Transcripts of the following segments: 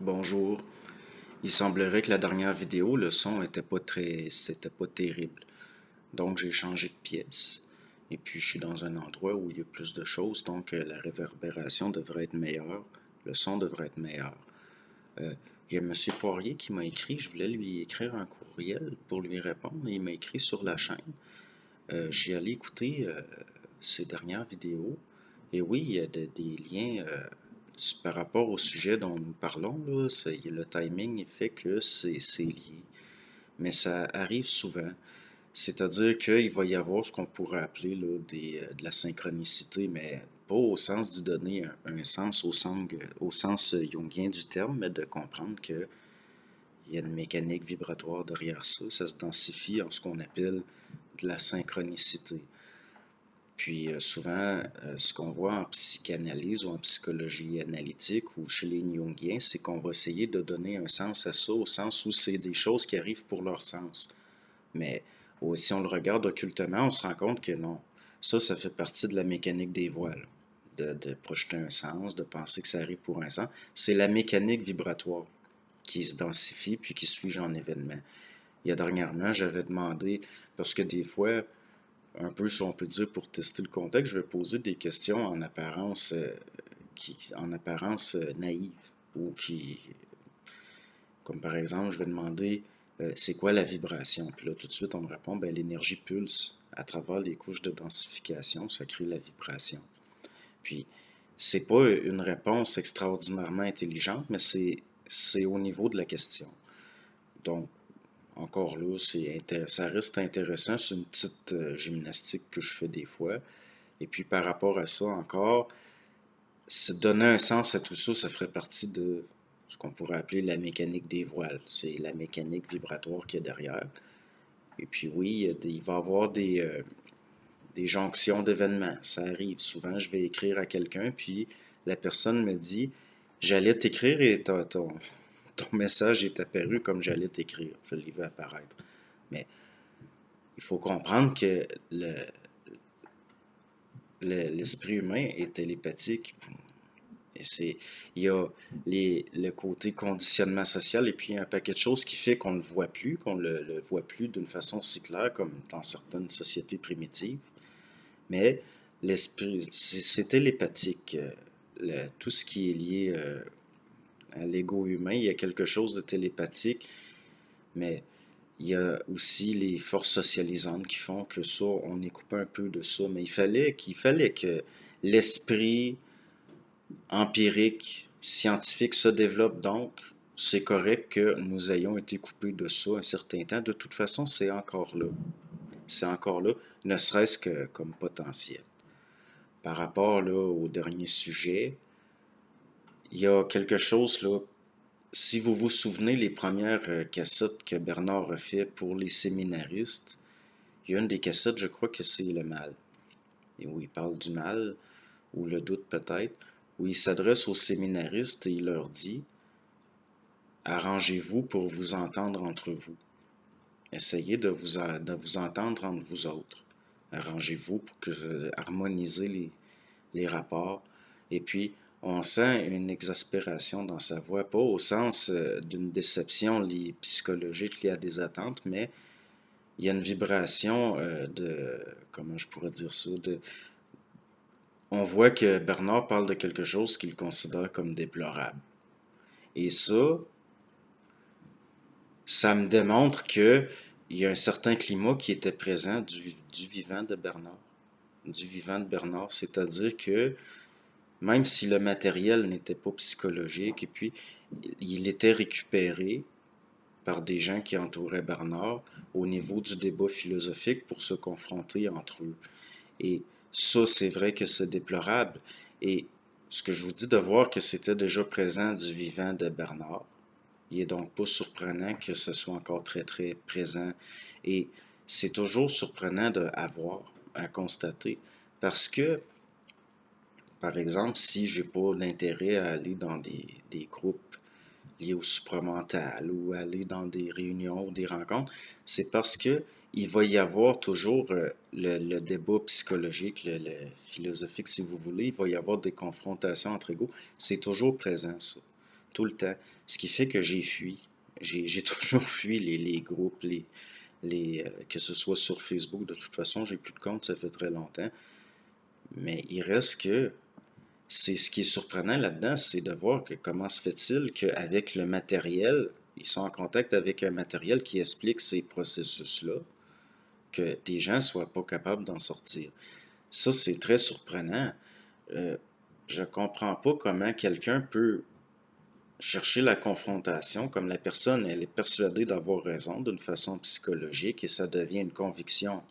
Bonjour. Il semblerait que la dernière vidéo, le son c'était pas terrible. Donc j'ai changé de pièce. Et puis je suis dans un endroit où il y a plus de choses, donc la réverbération devrait être meilleure, le son devrait être meilleur. Euh, il y a Monsieur Poirier qui m'a écrit, je voulais lui écrire un courriel pour lui répondre. Il m'a écrit sur la chaîne. J'ai allé écouter ses dernières vidéos. Et oui, il y a des liens par rapport au sujet dont nous parlons, là, le timing fait que c'est lié. Mais ça arrive souvent. C'est-à-dire qu'il va y avoir ce qu'on pourrait appeler là, de la synchronicité, mais pas au sens d'y donner un sens au sens jungien du terme, mais de comprendre qu'il y a une mécanique vibratoire derrière ça. Ça se densifie en ce qu'on appelle de la synchronicité. Puis souvent, ce qu'on voit en psychanalyse ou en psychologie analytique ou chez les Jungiens, c'est qu'on va essayer de donner un sens à ça, au sens où c'est des choses qui arrivent pour leur sens. Mais si on le regarde occultement, on se rend compte que non. Ça fait partie de la mécanique des voiles. De projeter un sens, de penser que ça arrive pour un sens. C'est la mécanique vibratoire qui se densifie puis qui se fige en événement. Il y a dernièrement, j'avais demandé, parce que des fois, un peu, si on peut dire, pour tester le contexte, je vais poser des questions en apparence naïves ou comme par exemple, je vais demander c'est quoi la vibration? Puis là, tout de suite, on me répond, ben, l'énergie pulse à travers les couches de densification, ça crée la vibration. Puis, c'est pas une réponse extraordinairement intelligente, mais c'est au niveau de la question. Donc, encore là, ça reste intéressant, c'est une petite gymnastique que je fais des fois. Et puis par rapport à ça encore, se donner un sens à tout ça, ça ferait partie de ce qu'on pourrait appeler la mécanique des voiles. C'est la mécanique vibratoire qu'il y a derrière. Et puis oui, il va y avoir des jonctions d'événements. Ça arrive. Souvent, je vais écrire à quelqu'un, puis la personne me dit, j'allais t'écrire et ton message est apparu comme j'allais t'écrire. Je l'ai vu apparaître. Mais il faut comprendre que l'esprit humain est télépathique. Et il y a le côté conditionnement social et puis un paquet de choses qui fait qu'on ne le voit plus, qu'on le voit plus d'une façon si claire comme dans certaines sociétés primitives. Mais l'esprit, c'est télépathique. Tout ce qui est lié à l'ego humain, il y a quelque chose de télépathique, mais il y a aussi les forces socialisantes qui font que ça, on est coupé un peu de ça. Mais il fallait que l'esprit empirique, scientifique se développe donc. C'est correct que nous ayons été coupés de ça un certain temps. De toute façon, c'est encore là. C'est encore là, ne serait-ce que comme potentiel. Par rapport là, au dernier sujet, il y a quelque chose là. Si vous vous souvenez, les premières cassettes que Bernard a fait pour les séminaristes, il y a une des cassettes, je crois que c'est le mal, et où il parle du mal, ou le doute peut-être, où il s'adresse aux séminaristes et il leur dit arrangez-vous pour vous entendre entre vous. Essayez de vous entendre entre vous autres. Arrangez-vous pour harmoniser les rapports. Et puis, on sent une exaspération dans sa voix, pas au sens d'une déception psychologique liée à des attentes, mais il y a une vibration comment je pourrais dire ça, on voit que Bernard parle de quelque chose qu'il considère comme déplorable. Et ça me démontre qu'il y a un certain climat qui était présent du vivant de Bernard. Du vivant de Bernard, c'est-à-dire que même si le matériel n'était pas psychologique, et puis il était récupéré par des gens qui entouraient Bernard au niveau du débat philosophique pour se confronter entre eux. Et ça, c'est vrai que c'est déplorable. Et ce que je vous dis de voir que c'était déjà présent du vivant de Bernard, il est donc pas surprenant que ce soit encore très très présent. Et c'est toujours surprenant à voir, à constater, parce que, par exemple, si j'ai pas d'intérêt à aller dans des groupes liés au supramental ou aller dans des réunions ou des rencontres, c'est parce que il va y avoir toujours le débat psychologique, le philosophique si vous voulez, il va y avoir des confrontations entre égaux, c'est toujours présent ça. tout le temps. Ce qui fait que j'ai fui. J'ai toujours fui les groupes, que ce soit sur Facebook. De toute façon, j'ai plus de compte, ça fait très longtemps. Mais il reste que c'est ce qui est surprenant là-dedans, c'est de voir que comment se fait-il qu'avec le matériel, ils sont en contact avec un matériel qui explique ces processus-là, que des gens ne soient pas capables d'en sortir. Ça, c'est très surprenant. Euh, je comprends pas comment quelqu'un peut chercher la confrontation, comme la personne, elle est persuadée d'avoir raison d'une façon psychologique et ça devient une conviction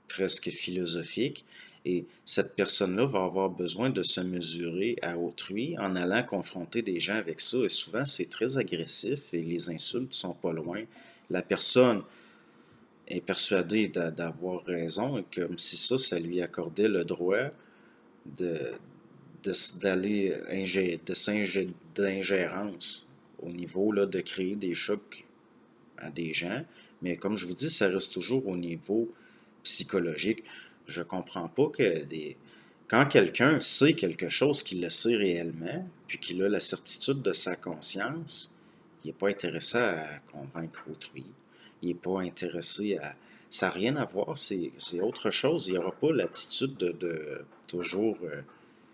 presque philosophique. Et cette personne-là va avoir besoin de se mesurer à autrui en allant confronter des gens avec ça. Et souvent, c'est très agressif et les insultes sont pas loin. La personne est persuadée d'avoir raison et comme si ça lui accordait le droit de, d'aller d'ingérence au niveau là, de créer des chocs à des gens. Mais comme je vous dis, ça reste toujours au niveau psychologique. Je comprends pas que quand quelqu'un sait quelque chose, qu'il le sait réellement, puis qu'il a la certitude de sa conscience, il n'est pas intéressé à convaincre autrui. Il n'est pas intéressé à... Ça n'a rien à voir, c'est autre chose. Il n'y aura pas l'attitude de toujours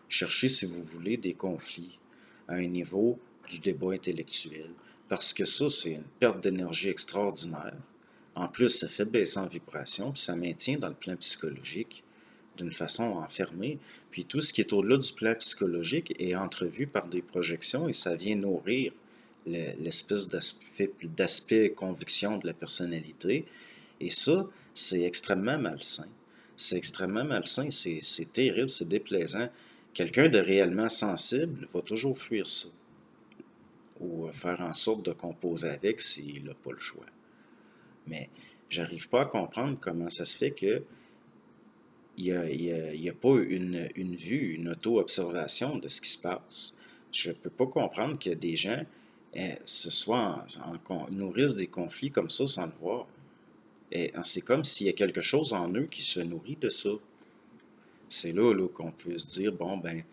chercher, si vous voulez, des conflits à un niveau du débat intellectuel. Parce que ça, c'est une perte d'énergie extraordinaire. En plus, ça fait baisser en vibration, puis ça maintient dans le plan psychologique d'une façon enfermée. Puis tout ce qui est au-delà du plan psychologique est entrevu par des projections et ça vient nourrir l'espèce d'aspect conviction de la personnalité. Et ça, c'est extrêmement malsain. C'est extrêmement malsain, c'est terrible, c'est déplaisant. Quelqu'un de réellement sensible va toujours fuir ça ou faire en sorte de composer avec s'il n'a pas le choix. Mais j'arrive pas à comprendre comment ça se fait que il y a pas une vue, une auto-observation de ce qui se passe. Je peux pas comprendre que des gens nourrissent des conflits comme ça sans le voir. C'est comme s'il y a quelque chose en eux qui se nourrit de ça. C'est là qu'on peut se dire, bon, ben,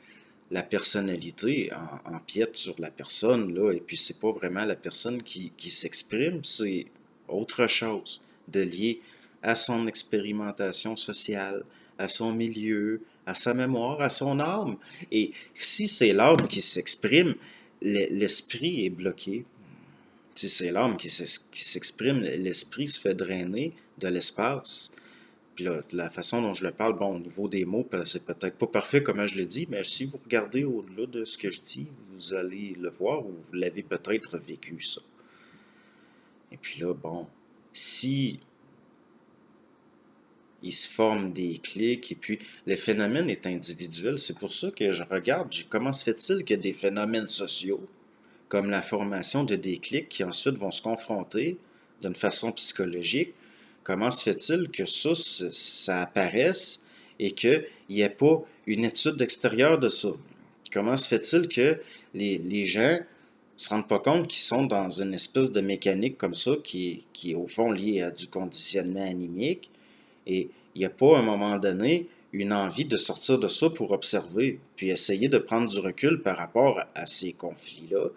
la personnalité empiète sur la personne, là, et puis c'est pas vraiment la personne qui s'exprime, c'est autre chose, de lié à son expérimentation sociale, à son milieu, à sa mémoire, à son âme. Et si c'est l'âme qui s'exprime, l'esprit est bloqué. Si c'est l'âme qui s'exprime, l'esprit se fait drainer de l'espace. Puis là, la façon dont je le parle, bon, au niveau des mots, c'est peut-être pas parfait comme je le dis, mais si vous regardez au-delà de ce que je dis, vous allez le voir ou vous l'avez peut-être vécu, ça. Et puis là, bon, si il se forme des clics, et puis le phénomène est individuel, c'est pour ça que je regarde, comment se fait-il qu'il y a des phénomènes sociaux, comme la formation de des clics qui ensuite vont se confronter d'une façon psychologique. Comment se fait-il que ça apparaisse et qu'il n'y ait pas une étude extérieure de ça? Comment se fait-il que les gens ne se rendent pas compte qu'ils sont dans une espèce de mécanique comme ça qui est au fond liée à du conditionnement animique et il n'y a pas à un moment donné une envie de sortir de ça pour observer, puis essayer de prendre du recul par rapport à ces conflits-là?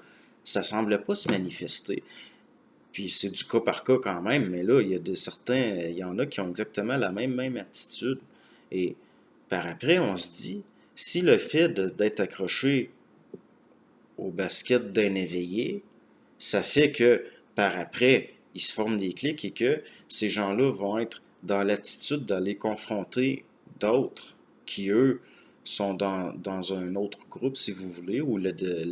Ça ne semble pas se manifester. Puis c'est du cas par cas quand même, mais là, il y en a qui ont exactement la même attitude. Et par après, on se dit, si le fait d'être accroché au basket d'un éveillé, ça fait que par après, ils se forment des clics et que ces gens-là vont être dans l'attitude d'aller confronter d'autres qui, eux, sont dans un autre groupe, si vous voulez, où le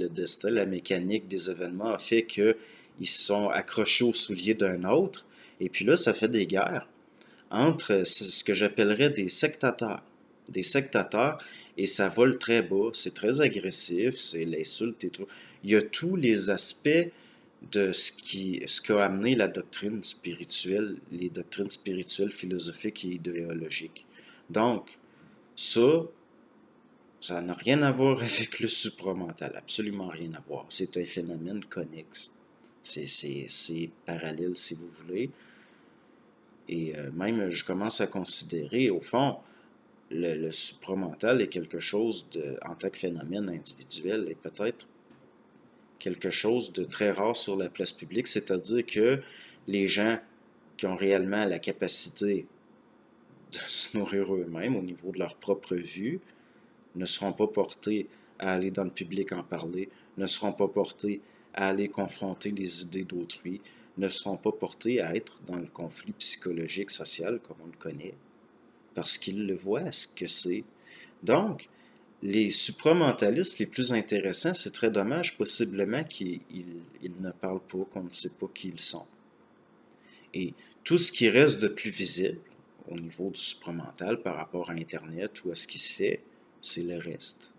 destin, la mécanique des événements a fait qu'ils sont accrochés aux souliers d'un autre. Et puis là, ça fait des guerres entre ce que j'appellerais des sectateurs. Des sectateurs, et ça vole très bas, c'est très agressif, c'est l'insulte et tout. Il y a tous les aspects de ce qu'a amené la doctrine spirituelle, les doctrines spirituelles, philosophiques et idéologiques. Donc, ça, ça n'a rien à voir avec le supramental, absolument rien à voir. C'est un phénomène connexe. C'est parallèle, si vous voulez. Et même, je commence à considérer, au fond, le supramental est quelque chose en tant que phénomène individuel et peut-être quelque chose de très rare sur la place publique, c'est-à-dire que les gens qui ont réellement la capacité de se nourrir eux-mêmes au niveau de leur propre vue ne seront pas portés à aller dans le public en parler, ne seront pas portés à aller confronter les idées d'autrui, ne seront pas portés à être dans le conflit psychologique, social, comme on le connaît, parce qu'ils le voient, ce que c'est. Donc, les supramentalistes les plus intéressants, c'est très dommage, possiblement qu'ils ne parlent pas, qu'on ne sait pas qui ils sont. Et tout ce qui reste de plus visible au niveau du supramental par rapport à Internet ou à ce qui se fait, c'est le reste.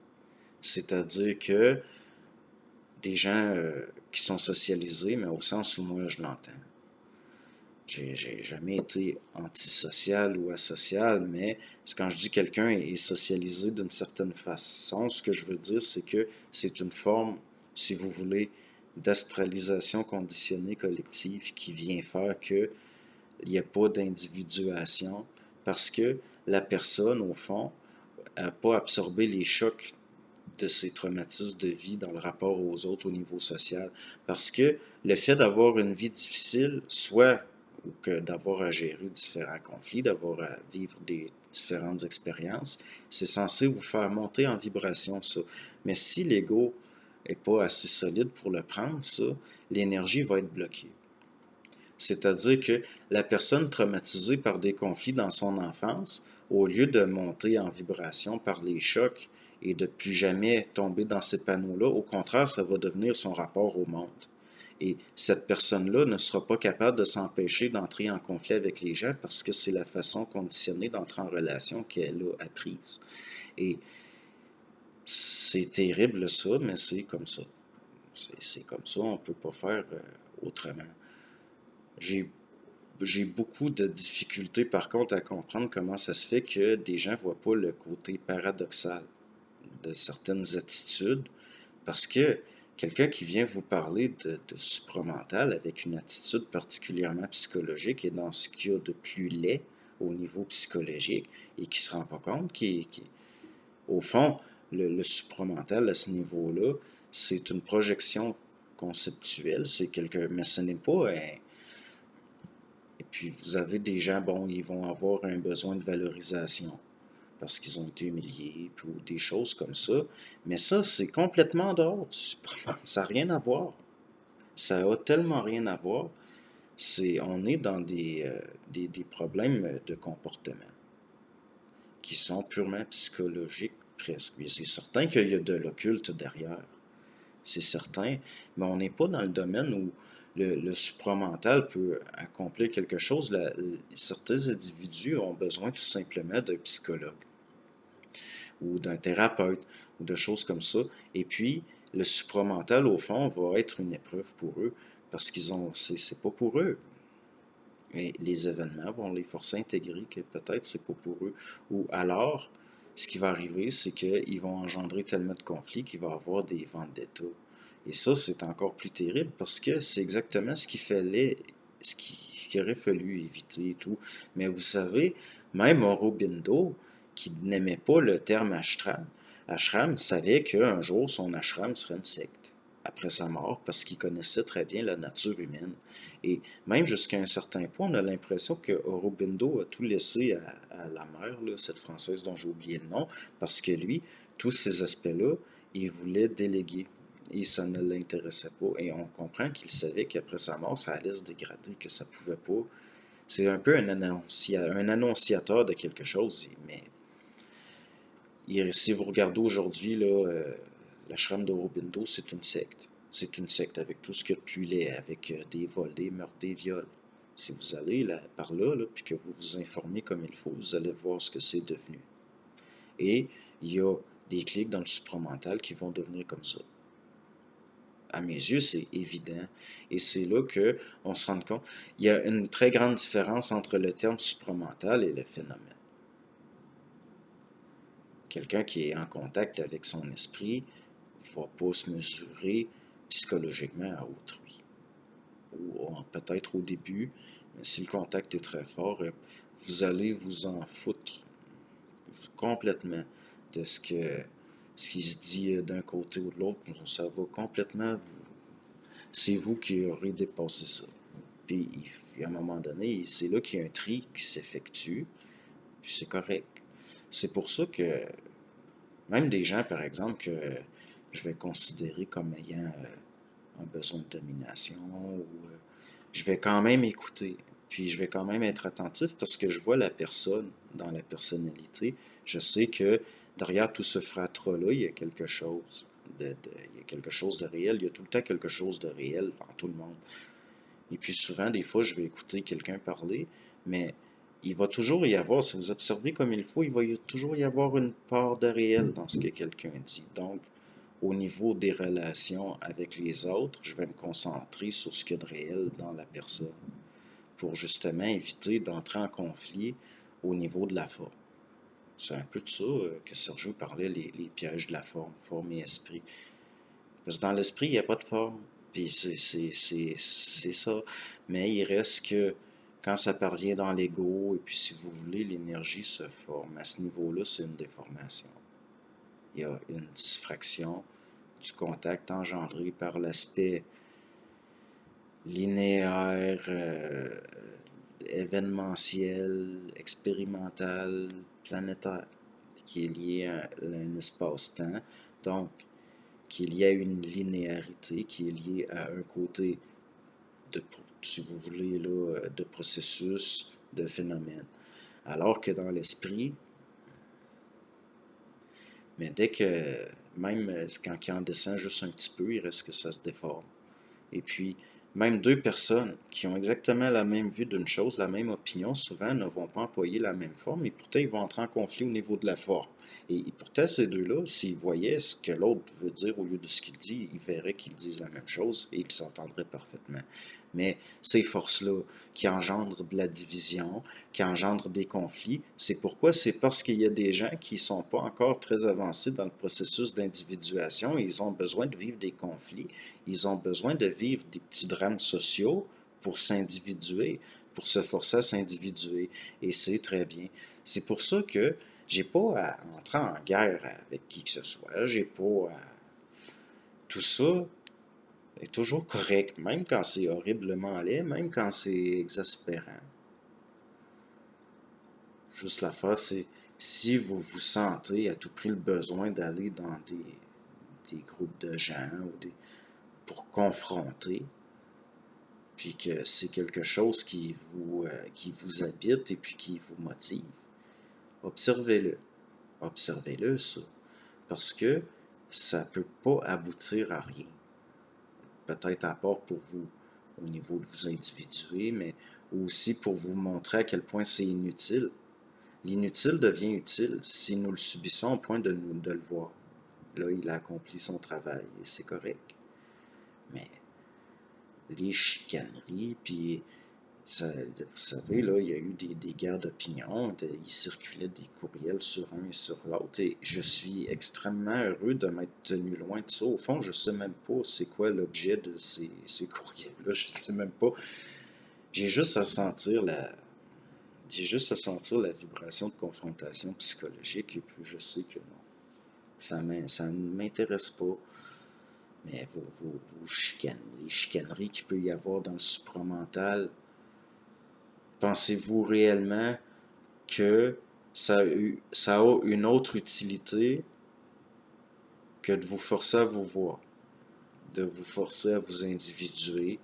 C'est-à-dire que des gens qui sont socialisés, mais au sens où moi je l'entends. J'ai jamais été antisocial ou asocial, mais quand je dis quelqu'un est socialisé d'une certaine façon, ce que je veux dire, c'est que c'est une forme, si vous voulez, d'astralisation conditionnée collective qui vient faire qu'il n'y a pas d'individuation parce que la personne, au fond, n'a pas absorbé les chocs de ses traumatismes de vie dans le rapport aux autres au niveau social. Parce que le fait d'avoir une vie difficile, soit ou que d'avoir à gérer différents conflits, d'avoir à vivre des différentes expériences, c'est censé vous faire monter en vibration, ça. Mais si l'ego n'est pas assez solide pour le prendre, ça, l'énergie va être bloquée. C'est-à-dire que la personne traumatisée par des conflits dans son enfance, au lieu de monter en vibration par les chocs et de plus jamais tomber dans ces panneaux-là, au contraire, ça va devenir son rapport au monde. Et cette personne-là ne sera pas capable de s'empêcher d'entrer en conflit avec les gens parce que c'est la façon conditionnée d'entrer en relation qu'elle a apprise. Et c'est terrible ça, mais c'est comme ça. C'est comme ça, on ne peut pas faire autrement. J'ai J'ai beaucoup de difficultés, par contre, à comprendre comment ça se fait que des gens ne voient pas le côté paradoxal de certaines attitudes, parce que quelqu'un qui vient vous parler de supramental avec une attitude particulièrement psychologique et dans ce qu'il y a de plus laid au niveau psychologique et qui ne se rend pas compte au fond, le supramental à ce niveau-là, c'est une projection conceptuelle, c'est quelque, mais ce n'est pas et puis, vous avez des gens, bon, ils vont avoir un besoin de valorisation parce qu'ils ont été humiliés, puis, ou des choses comme ça. Mais ça, c'est complètement dehors du supramental. Ça n'a rien à voir. Ça a tellement rien à voir. On est dans des problèmes de comportement qui sont purement psychologiques, presque. C'est certain qu'il y a de l'occulte derrière. C'est certain, mais on n'est pas dans le domaine où le supramental peut accomplir quelque chose. Certains individus ont besoin tout simplement d'un psychologue ou d'un thérapeute ou de choses comme ça. Et puis, le supramental, au fond, va être une épreuve pour eux parce c'est pas pour eux. Et les événements vont les forcer à intégrer que peut-être c'est pas pour eux. Ou alors, ce qui va arriver, c'est qu'ils vont engendrer tellement de conflits qu'il va y avoir des vendettas. Et ça, c'est encore plus terrible parce que c'est exactement ce qu'il aurait fallu éviter et tout. Mais vous savez, même Aurobindo, qui n'aimait pas le terme ashram savait qu'un jour son ashram serait une secte après sa mort parce qu'il connaissait très bien la nature humaine. Et même jusqu'à un certain point, on a l'impression que Aurobindo a tout laissé à la mère, là, cette Française dont j'ai oublié le nom, parce que lui, tous ces aspects-là, il voulait déléguer et ça ne l'intéressait pas. Et on comprend qu'il savait qu'après sa mort, ça allait se dégrader, que ça pouvait pas. C'est un peu un annonciateur de quelque chose, mais si vous regardez aujourd'hui, l'ashram d'Aurobindo, c'est une secte. C'est une secte avec tout ce qu'il y a de plus laid, avec des vols, des meurtres, des viols. Si vous allez par là, puis que vous vous informez comme il faut, vous allez voir ce que c'est devenu. Et il y a des clics dans le supramental qui vont devenir comme ça. À mes yeux, c'est évident. Et c'est là qu'on se rend compte. Il y a une très grande différence entre le terme supramental et le phénomène. Quelqu'un qui est en contact avec son esprit ne va pas se mesurer psychologiquement à autrui. Ou peut-être au début, mais si le contact est très fort, vous allez vous en foutre complètement de ce qui se dit d'un côté ou de l'autre. Ça va complètement c'est vous qui aurez dépassé ça. Puis, à un moment donné, c'est là qu'il y a un tri qui s'effectue, puis c'est correct. C'est pour ça que même des gens, par exemple, que je vais considérer comme ayant un besoin de domination, ou je vais quand même écouter, puis je vais quand même être attentif parce que je vois la personne dans la personnalité. Je sais que derrière tout ce fratras-là, il y a quelque chose il y a quelque chose de réel. Il y a tout le temps quelque chose de réel en tout le monde. Et puis souvent, des fois, je vais écouter quelqu'un parler, mais il va toujours y avoir, si vous observez comme il faut, il va toujours y avoir une part de réel dans ce que quelqu'un dit. Donc, au niveau des relations avec les autres, je vais me concentrer sur ce qu'il y a de réel dans la personne pour justement éviter d'entrer en conflit au niveau de la forme. C'est un peu de ça que Sergio parlait, les pièges de la forme et esprit. Parce que dans l'esprit, il n'y a pas de forme. Puis c'est ça. Mais il reste que quand ça parvient dans l'ego, et puis si vous voulez, l'énergie se forme. À ce niveau-là, c'est une déformation. Il y a une diffraction du contact engendré par l'aspect linéaire, événementiel, expérimental, planétaire, qui est lié à un espace-temps. Donc, qu'il y a une linéarité qui est liée à un côté de, si vous voulez, là, de processus, de phénomène. Alors que dans l'esprit, mais dès que, même quand il en descend juste un petit peu, il reste que ça se déforme. Et puis, même deux personnes qui ont exactement la même vue d'une chose, la même opinion, souvent ne vont pas employer la même forme et pourtant ils vont entrer en conflit au niveau de la forme. Et pourtant, ces deux-là, s'ils voyaient ce que l'autre veut dire au lieu de ce qu'il dit, ils verraient qu'ils disent la même chose et ils s'entendraient parfaitement. Mais ces forces-là qui engendrent de la division, qui engendrent des conflits, c'est pourquoi? C'est parce qu'il y a des gens qui ne sont pas encore très avancés dans le processus d'individuation et ils ont besoin de vivre des conflits, ils ont besoin de vivre des petits drames sociaux pour s'individuer, pour se forcer à s'individuer. Et c'est très bien. C'est pour ça que j'ai pas à entrer en guerre avec qui que ce soit. J'ai pas à... Tout ça est toujours correct, même quand c'est horriblement laid, même quand c'est exaspérant. Juste la face, c'est si vous vous sentez à tout prix le besoin d'aller dans des groupes de gens ou pour confronter, puis que c'est quelque chose qui vous habite et puis qui vous motive, observez-le. Observez-le, ça. Parce que ça ne peut pas aboutir à rien. Peut-être à part pour vous, au niveau de vous individuer, mais aussi pour vous montrer à quel point c'est inutile. L'inutile devient utile si nous le subissons au point de le voir. Là, il a accompli son travail et c'est correct. Mais les chicaneries, puis vous savez, là, il y a eu des guerres d'opinion, il circulait des courriels sur un et sur l'autre, et je suis extrêmement heureux de m'être tenu loin de ça. Au fond, je ne sais même pas c'est quoi l'objet de ces courriels-là, je ne sais même pas. J'ai juste à sentir la, j'ai juste à sentir la vibration de confrontation psychologique, et puis je sais que non, ça ne m'intéresse pas. Mais les chicaneries qu'il peut y avoir dans le supramental, pensez-vous réellement que ça a une autre utilité que de vous forcer à vous voir, de vous forcer à vous individuer,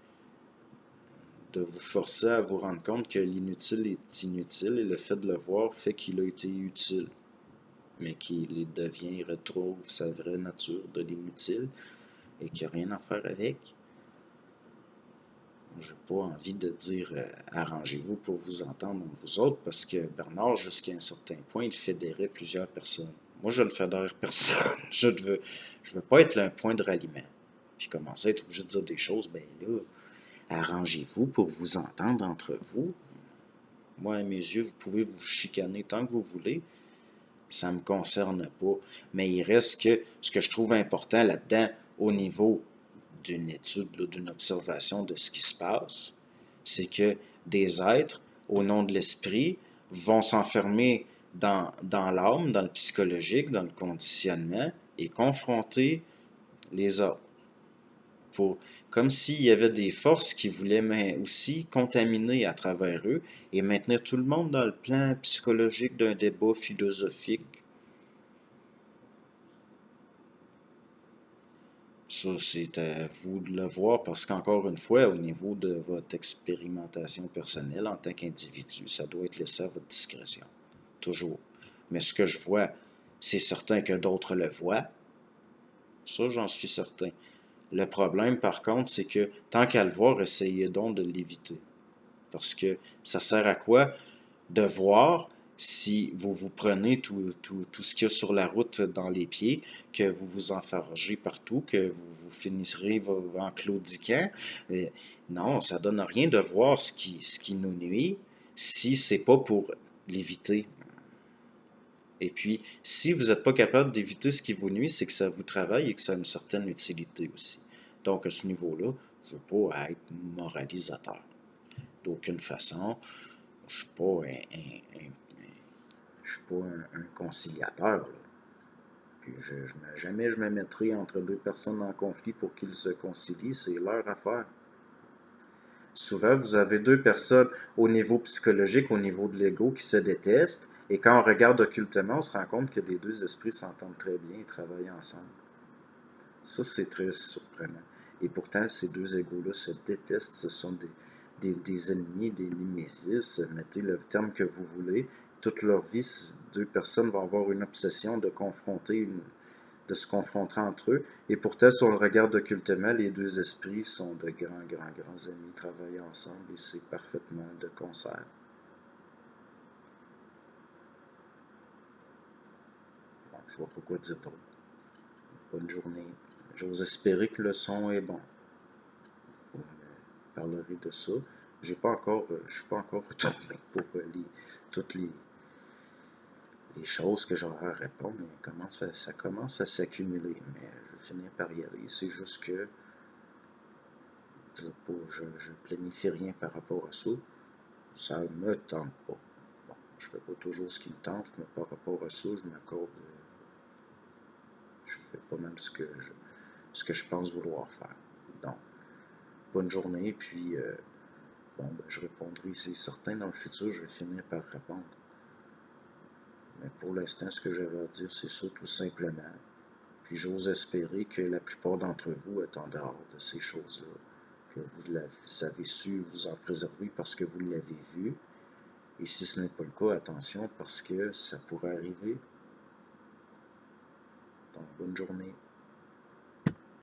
de vous forcer à vous rendre compte que l'inutile est inutile et le fait de le voir fait qu'il a été utile, mais qu'il devient, il retrouve sa vraie nature de l'inutile et qu'il n'y a rien à faire avec. Je n'ai pas envie de dire arrangez-vous pour vous entendre entre vous autres, parce que Bernard, jusqu'à un certain point, il fédérait plusieurs personnes. Moi, je ne fédère personne. Je veux pas être un point de ralliement. Puis commencer à être obligé de dire des choses, ben là, arrangez-vous pour vous entendre entre vous. Moi, à mes yeux, vous pouvez vous chicaner tant que vous voulez. Ça ne me concerne pas. Mais il reste que ce que je trouve important là-dedans, au niveau d'une étude, d'une observation de ce qui se passe, c'est que des êtres, au nom de l'esprit, vont s'enfermer dans l'âme, dans le psychologique, dans le conditionnement, et confronter les autres. comme s'il y avait des forces qui voulaient aussi contaminer à travers eux et maintenir tout le monde dans le plan psychologique d'un débat philosophique. Ça, c'est à vous de le voir parce qu'encore une fois, au niveau de votre expérimentation personnelle en tant qu'individu, ça doit être laissé à votre discrétion. Toujours. Mais ce que je vois, c'est certain que d'autres le voient. Ça, j'en suis certain. Le problème, par contre, c'est que tant qu'à le voir, essayez donc de l'éviter. Parce que ça sert à quoi de voir si vous vous prenez tout ce qu'il y a sur la route dans les pieds, que vous vous enfargez partout, que vous finirez en claudiquant. Non, ça donne rien de voir ce qui nous nuit si c'est pas pour l'éviter. Et puis, si vous n'êtes pas capable d'éviter ce qui vous nuit, c'est que ça vous travaille et que ça a une certaine utilité aussi. Donc, à ce niveau-là, je ne veux pas être moralisateur. D'aucune façon, je ne suis pas je suis pas un conciliateur. Là. Puis jamais je me mettrai entre deux personnes en conflit pour qu'ils se concilient, c'est leur affaire. Souvent, vous avez deux personnes au niveau psychologique, au niveau de l'ego, qui se détestent, et quand on regarde occultement, on se rend compte que les deux esprits s'entendent très bien et travaillent ensemble. Ça, c'est très surprenant. Et pourtant, ces deux égos-là se détestent, ce sont des ennemis, des némésis, mettez le terme que vous voulez. Toute leur vie, deux personnes vont avoir une obsession de de se confronter entre eux. Et pourtant, si on le regarde occultement, les deux esprits sont de grands amis, travaillent ensemble et c'est parfaitement de concert. Bon, je vois pas quoi dire d'autre. Bonne journée. J'ose espérer que le son est bon. On parlerai de ça. Je suis pas encore retourné pour toutes les choses que j'aurai à répondre, mais ça commence à s'accumuler. Mais je vais finir par y aller. C'est juste que je planifie rien par rapport à ça. Ça me tente pas. Bon, je fais pas toujours ce qui me tente, mais par rapport à ça, je fais pas mal ce que je pense vouloir faire. Donc, bonne journée, puis bon, ben, je répondrai, c'est certain, dans le futur, je vais finir par répondre. Mais pour l'instant, ce que j'avais à dire, c'est ça, tout simplement. Puis j'ose espérer que la plupart d'entre vous êtes en dehors de ces choses-là, que vous avez su vous en préserver parce que vous l'avez vu. Et si ce n'est pas le cas, attention, parce que ça pourrait arriver. Donc, bonne journée.